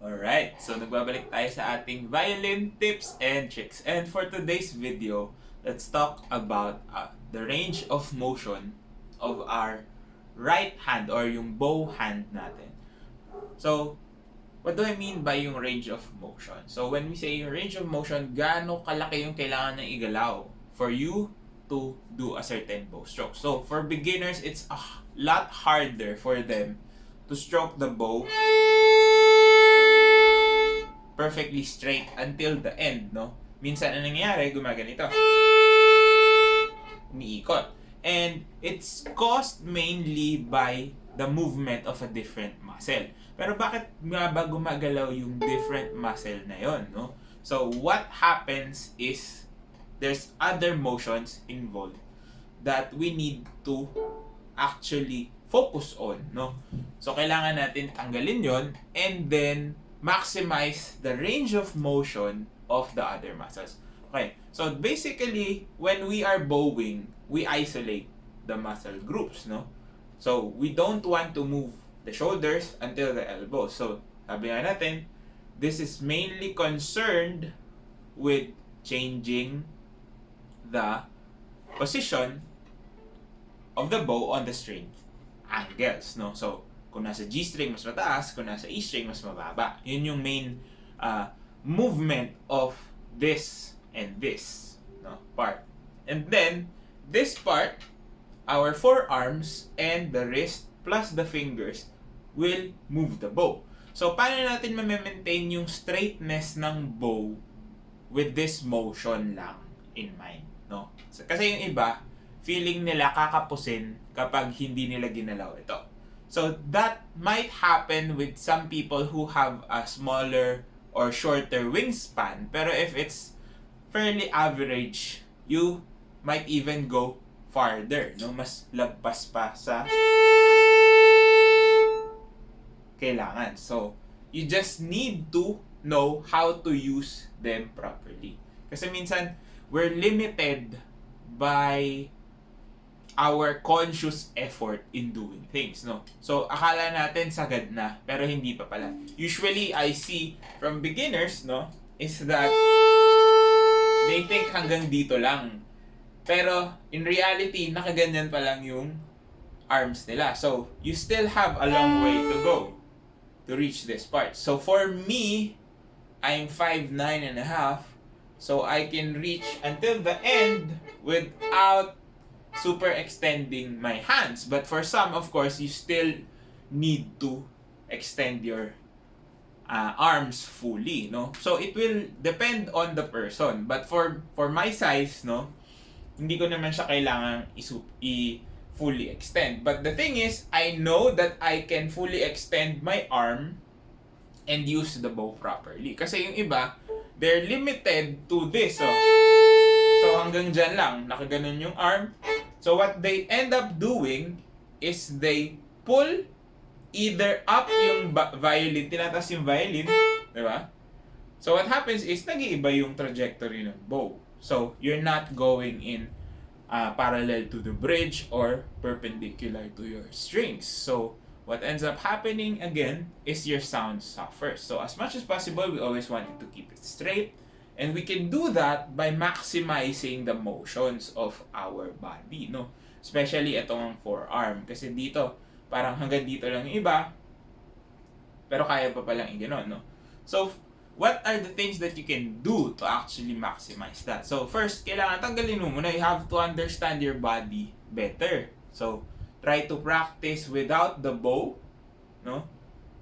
Alright, so nagbabalik tayo sa ating violin tips and tricks. And for today's video, let's talk about the range of motion of our right hand or yung bow hand natin. So, what do I mean by yung range of motion? So, when we say yung range of motion, gaano kalaki yung kailangan ng igalaw for you to do a certain bow stroke. So, for beginners, it's a lot harder for them to stroke the bow perfectly straight until the end, no? Minsan, ang nangyayari, gumaganito. Umiikot. And it's caused mainly by the movement of a different muscle. Pero bakit nga ba gumagalaw yung different muscle na yon, no? So, what happens is there's other motions involved that we need to actually focus on, no? So, kailangan natin tanggalin yon and then maximize the range of motion of the other muscles. Okay, so basically, when we are bowing, we isolate the muscle groups, no? So, we don't want to move the shoulders until the elbows. So, sabi nga natin, this is mainly concerned with changing the position of the bow on the string angles, no? So, kung nasa G string mas mataas, kung nasa E string mas mababa. Yun yung main movement of this and this, no, part. And then this part, our forearms and the wrist plus the fingers will move the bow. So paano natin ma-maintain yung straightness ng bow with this motion lang in mind, no? So, kasi yung iba, feeling nila kakapusin kapag hindi nila ginalaw ito. So that might happen with some people who have a smaller or shorter wingspan. Pero if it's fairly average, you might even go farther, no? Mas lagpas pa sa kailangan. So, you just need to know how to use them properly. Kasi minsan, we're limited by our conscious effort in doing things, no? So, akala natin sagad na, pero hindi pa pala. Usually, I see from beginners, no, is that they think hanggang dito lang. Pero, in reality, nakaganyan pa lang yung arms nila. So, you still have a long way to go to reach this part. So, for me, I'm 5'9 and a half, so I can reach until the end without super extending my hands. But for some, of course, you still need to extend your arms fully, no? So it will depend on the person. But for my size, no, hindi ko naman siya kailangan fully extend. But the thing is, I know that I can fully extend my arm and use the bow properly. Kasi yung iba, they're limited to this, oh. So hanggang dyan lang, nakaganon yung arm. So what they end up doing is they pull either up yung violin, tinataas yung violin, di ba? So what happens is nag-iiba yung trajectory ng bow. So you're not going in parallel to the bridge or perpendicular to your strings. So what ends up happening again is your sound suffers. So as much as possible, we always wanted to keep it straight. And we can do that by maximizing the motions of our body, no? Especially itong forearm. Kasi dito, parang hanggang dito lang yung iba, pero kaya pa palang i-ganon, no? So, what are the things that you can do to actually maximize that? So, first, kailangan tanggalin mo muna. You have to understand your body better. So, try to practice without the bow, no?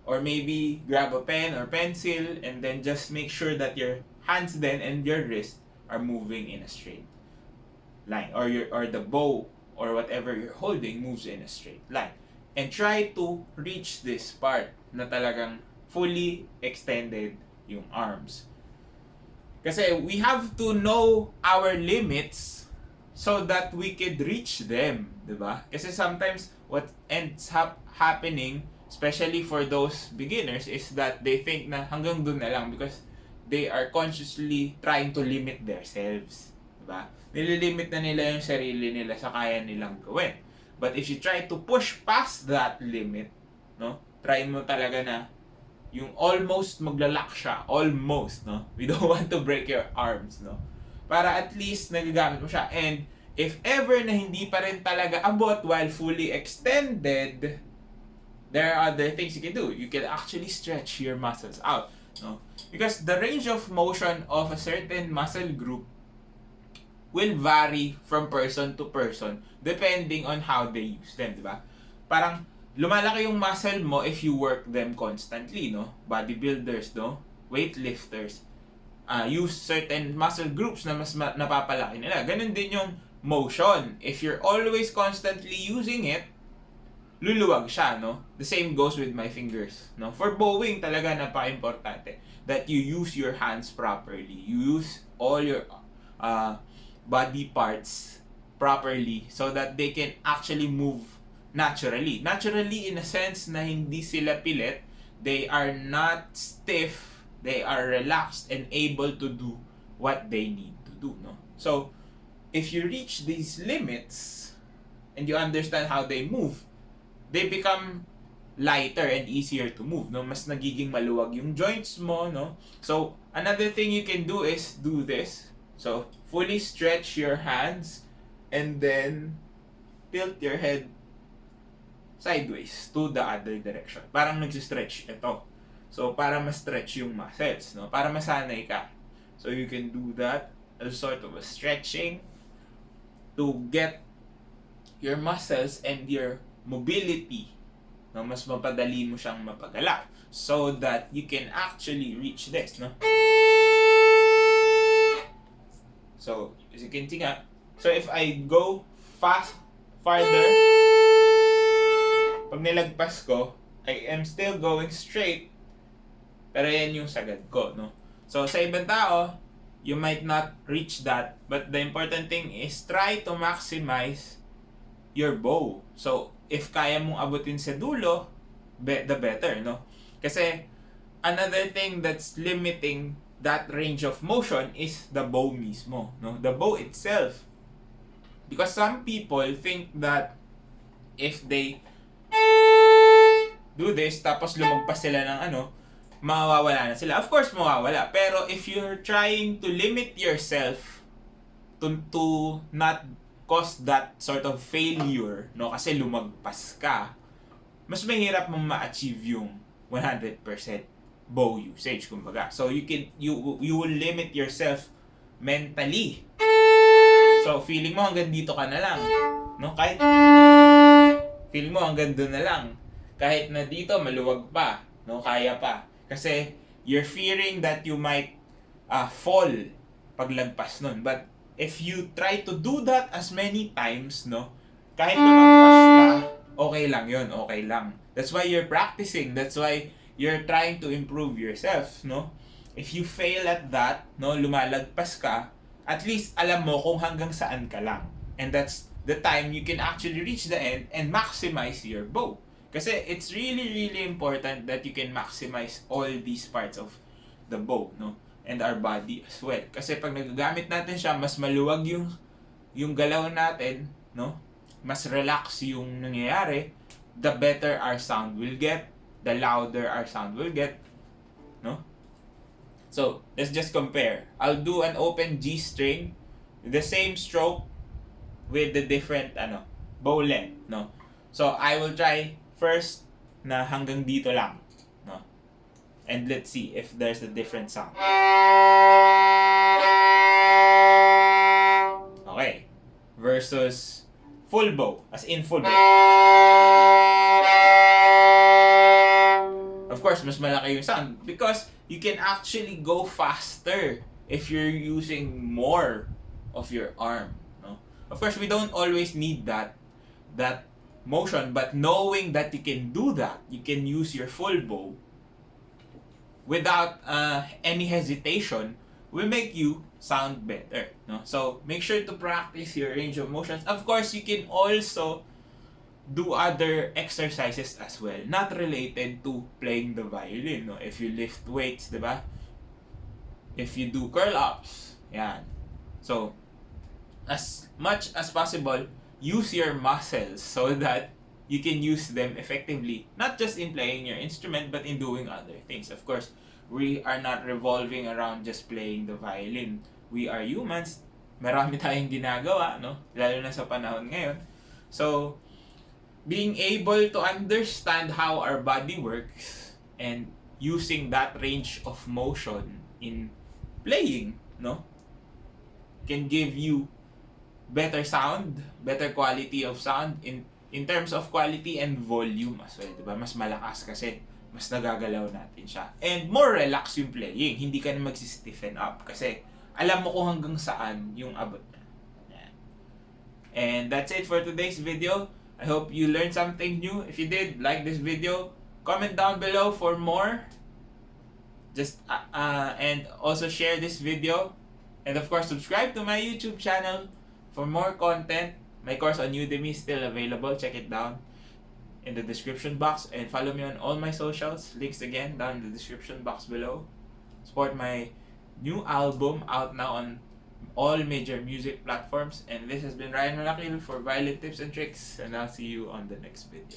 Or maybe grab a pen or pencil and then just make sure that your hands then and your wrist are moving in a straight line, or the bow or whatever you're holding moves in a straight line. And try to reach this part na talagang fully extended yung arms. Kasi we have to know our limits so that we could reach them, di ba? Kasi sometimes what ends up happening, especially for those beginners, is that they think na hanggang dun na lang because they are consciously trying to limit themselves, diba? Nililimit na nila yung sarili nila sa kaya nilang gawin. But if you try to push past that limit, no, try mo talaga na yung almost maglalak siya, almost, no? We don't want to break your arms, no? Para at least nagagamit mo siya. And if ever na hindi pa rin talaga abot while fully extended, there are other things you can do. You can actually stretch your muscles out, no? Because the range of motion of a certain muscle group will vary from person to person depending on how they use them, di ba? Parang lumalaki yung muscle mo if you work them constantly, no? Bodybuilders, no? Weightlifters, use certain muscle groups na mas napapalaki nila. Ganun din yung motion. If you're always constantly using it, luluwag siya, no? The same goes with my fingers, no? For bowing, talaga napaka-importante that you use your hands properly. You use all your body parts properly so that they can actually move naturally. Naturally in a sense na hindi sila pilit, they are not stiff, they are relaxed and able to do what they need to do, no? So, if you reach these limits and you understand how they move, they become lighter and easier to move, no? Mas nagiging maluwag yung joints mo, no? So, another thing you can do is do this. So, fully stretch your hands and then tilt your head sideways to the other direction. Parang nag-stretch ito. So, para ma-stretch yung muscles, no? Para masanay ka. So, you can do that as sort of a stretching to get your muscles and your mobility, no? Mas mapadali mo siyang mapagala so that you can actually reach this, no? So, as you can see nga, so if I go farther, pag nilagpas ko, I am still going straight, pero yan yung sagad ko, no? So, sa ibang tao, you might not reach that, but the important thing is try to maximize your bow. So, if kaya mong abutin sa dulo, the better, no? Kasi, another thing that's limiting that range of motion is the bow mismo, no? The bow itself. Because some people think that if they do this, tapos lumagpas sila ng mawawala na sila. Of course, mawawala. Pero if you're trying to limit yourself to not cause that sort of failure, no? Kasi lumagpas ka, mas mahirap mong ma-achieve yung 100% bow usage, kumbaga. So you will limit yourself mentally. So feeling mo hanggang dito ka na lang, no? Kahit feeling mo hanggang doon na lang. Kahit na dito maluwag pa, no? Kaya pa. Kasi you're fearing that you might fall paglagpas nun. But if you try to do that as many times, no? Kahit lumagpas ka, okay lang yun, okay lang. That's why you're practicing. That's why you're trying to improve yourself, no? If you fail at that, no, lumalagpas ka, at least alam mo kung hanggang saan ka lang. And that's the time you can actually reach the end and maximize your bow. Kasi it's really, really important that you can maximize all these parts of the bow, no? And our body as well. Kasi pag nagagamit natin siya, mas maluwag yung galaw natin, no? Mas relax yung nangyayari, the better our sound will get, the louder our sound will get, no? So, let's just compare. I'll do an open G string, the same stroke with the different bow length, no? So, I will try first na hanggang dito lang, no? And let's see if there's a different sound. Okay. Versus full bow, as in full bow. Of course, mas malaki yung sound because you can actually go faster if you're using more of your arm, no? Of course, we don't always need that motion, but knowing that you can do that, you can use your full bow without any hesitation will make you sound better, no? So, make sure to practice your range of motions. Of course, you can also do other exercises as well, not related to playing the violin, no? If you lift weights, diba? If you do curl-ups, yan. So, as much as possible, use your muscles so that you can use them effectively. Not just in playing your instrument, but in doing other things. Of course, we are not revolving around just playing the violin. We are humans. Marami tayong ginagawa, no? Lalo na sa panahon ngayon. So, being able to understand how our body works and using that range of motion in playing, no, can give you better sound, better quality of sound in terms of quality and volume as well, 'di ba? Mas malakas kasi mas nagagalaw natin siya. And more relax yung playing. Hindi ka na magsi-stiffen up kasi alam mo kung hanggang saan yung abot niya. Yan. And that's it for today's video. I hope you learned something new. If you did, like this video, comment down below for more. Just and also share this video. And of course, subscribe to my YouTube channel for more content. My course on Udemy is still available. Check it down in the description box. And follow me on all my socials. Links again down in the description box below. Support my new album out now on all major music platforms. And this has been Ryan Monakil for Violin Tips and Tricks. And I'll see you on the next video.